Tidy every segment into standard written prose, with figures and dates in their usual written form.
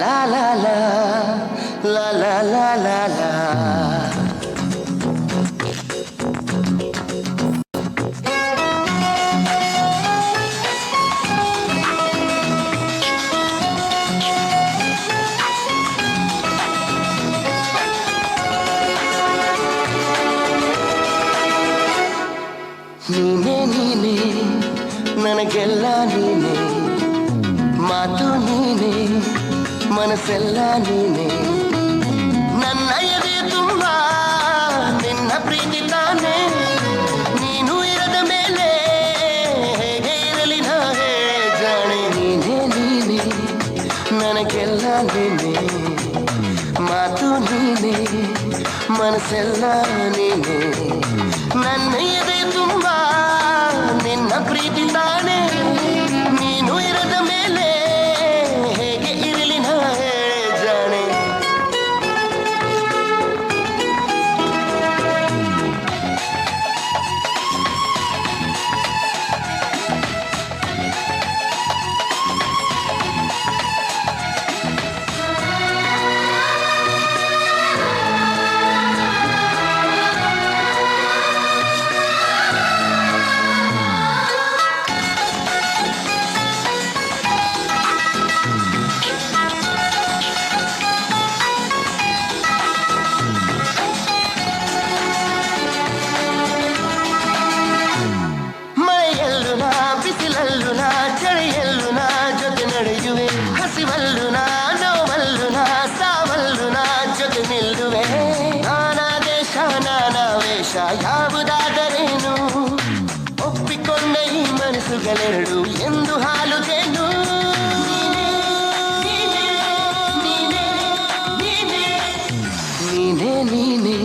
la la la la la la la la. ನೀನೇ ನೀನೇ ನನಗೆಲ್ಲ ನೀನೇ, ಮಾತು ನೀನೇ ಮನಸ್ಸೆಲ್ಲ ನೀನೇ, ನನ್ನ ಎದೆ ತುಂಬ ನಿನ್ನ ಪ್ರೀತಿ ತಾನೇ, ನೀನು ಇರದ ಮೇಲೆ ಹೇಗೆ ಇರಲಿ ನಾ ಹೇಳೆ ಜಾಣೆ. ನೀನೇ ನೀನೇ ನನಗೆಲ್ಲ ನೀನೇ, ಮಾತು ನೀನೇ ಮನಸ್ಸೆಲ್ಲ ನೀನೇ, ನನ್ನ ಎದೆ ತುಂಬ ನಿನ್ನ ಪ್ರೀತಿ ತಾನೇ, ನೀನು ಇರದ ಮೇಲೆ ಹೇಗೆ ಇರಲಿ ನಾ ಹೇಳೆ ಜಾಣೆ. ಹಸಿವಲ್ಲು ನಾ ನೋವಲ್ಲು ನಾ ಸಾವಲ್ಲು ನಾ ಜೊತೆ ನಿಲ್ಲುವೆ, ನಾನಾ ದೇಶ ನಾನಾ ವೇಷ ಯಾವುದಾದರೇನು, ಒಪ್ಪಿಕೊಂಡ ಈ ಮನಸ್ಸುಗಳೆರಡು ಎಂದು ಹಾಲುತ್ತೇನು. ನೀನೇ ನೀನೇ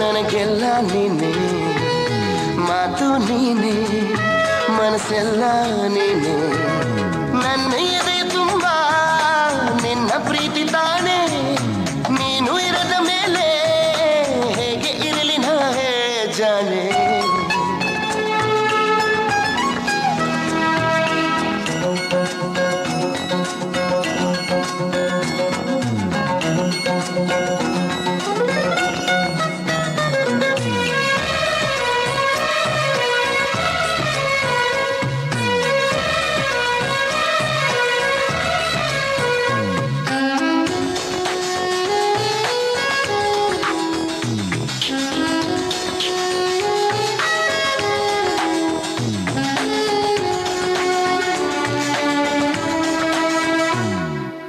ನನಗೆಲ್ಲ ನೀನೇ, ಮಾತು ನೀನೇ ಮನಸ್ಸೆಲ್ಲ ನೀನೇ, ನನ್ನ ಎದೆ ತುಂಬ ನಿನ್ನ ಪ್ರೀತಿ ತಾನೇ, ನೀನು ಇರದ ಮೇಲೆ ಹೇಗೆ ಇರಲಿ ನಾ ಹೇಳೆ ಜಾಣೆ.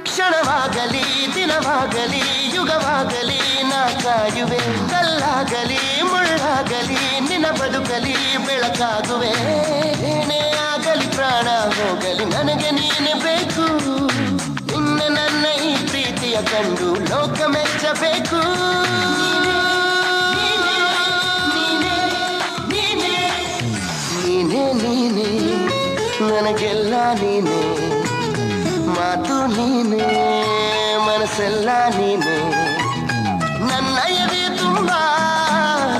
ಕ್ಷಣವಾಗಲಿ ದಿನವಾಗಲಿ ಯುಗವಾಗಲಿ ನಾ ಕಾಯುವೆ, ಕಲ್ಲಾಗಲಿ ಮುಳ್ಳಾಗಲಿ ನಿನ್ನ ಬದುಕಲಿ ಬೆಳಕಾಗುವೆ, ಏನೇ ಆಗಲಿ ಪ್ರಾಣ ಹೋಗಲಿ ನನಗೆ ನೀನೆ ಬೇಕು, ನಿನ್ನ ನನ್ನ ಈ ಪ್ರೀತಿಯ ಕಂಡು ಲೋಕ ಮೆಚ್ಚಬೇಕು. ನೀನೇ ನೀನೇ ನನಗೆಲ್ಲ ನೀನೇ, ಮಾತು ನೀನೇ ಮನಸ್ಸೆಲ್ಲ ನೀನೇ, ನನ್ನ ಎದೆ ತುಂಬ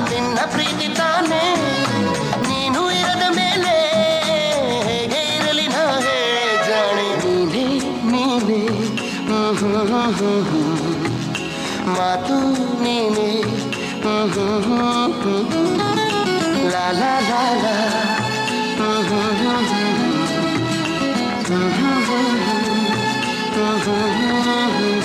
ನಿನ್ನ ಪ್ರೀತಿ ತಾನೇ, ನೀನು ಇರದ ಮೇಲೆ ಹೇಗೆ ಇರಲಿ ನಾ ಹೇಳೆ ಜಾಣೆ. ನೀನೇ ನೀನೇ ಮಾತು ನೀನೇ ಲಾ ಲಾ ಲಾ ಲಾ. Mm-hmm.